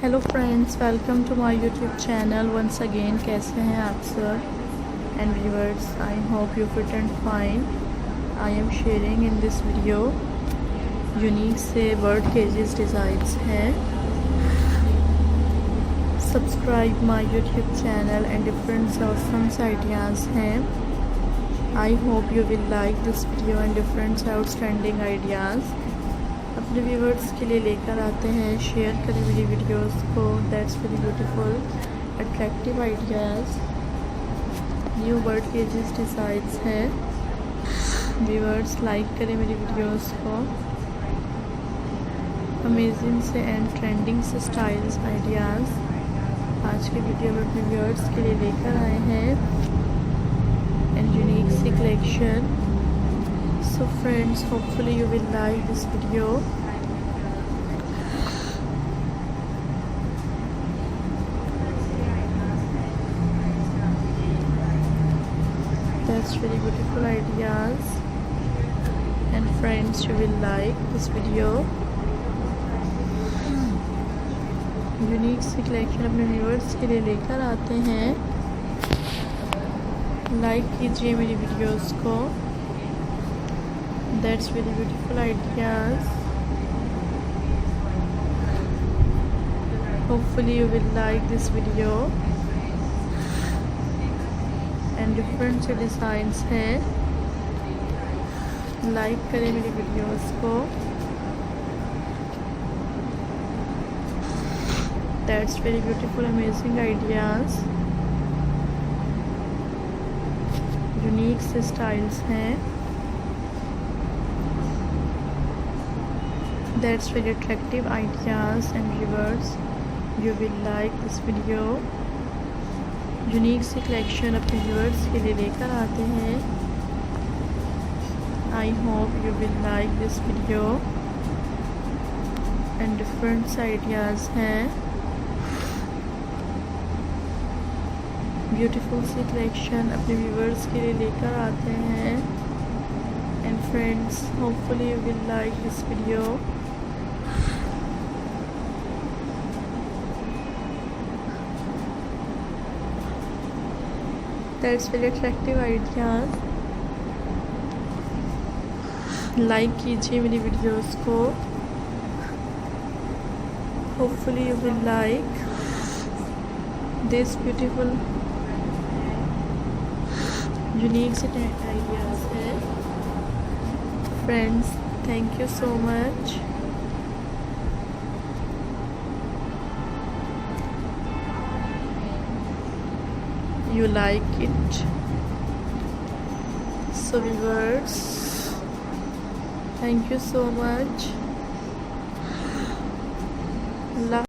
Hello friends, welcome to my YouTube channel once again. कैसे हैं आप sir and viewers? I hope you fit and fine. I am sharing in this video unique से bird cages designs हैं। Subscribe my YouTube channel and different awesome ideas हैं। I hope you will like this video and different outstanding ideas अपने viewers के लिए लेकर आते हैं। Share करें मेरी वीडियोस को। That's very beautiful attractive ideas new bird cages designs हैं। व्यूवर्स लाइक करें मेरी वीडियोस को। अमेजिंग से एंड ट्रेंडिंग से स्टाइल्स आइडियाज़ आज के वीडियो में अपने व्यूवर्स के लिए लेकर आए हैं एंड यूनिक सी collection. So friends, hopefully you will like this video. That's very beautiful ideas and friends, you will like this video. Unique सी कलेक्शन अपने व्यूअर्स के लिए लेकर आते हैं। लाइक कीजिए मेरी वीडियोस को। That's very beautiful ideas. Hopefully you will like this video and different से designs हैं। लाइक करें मेरी वीडियोस को। That's very beautiful amazing ideas unique से स्टाइल्स हैं। That's very attractive ideas and viewers, you will like this video। Unique सी collection अपने viewers के लिए लेकर आते हैं। I hope you will like this video and different ideas हैं। ब्यूटीफुल सी कलेक्शन अपने व्यूअर्स के लिए लेकर आते हैं and friends, hopefully you will like this video. That's very attractive ideas। Like कीजिए मेरी वीडियोस को। Hopefully you will like this beautiful unique ideas है। Friends, thank you so much। You like it, so viewers, thank you so much।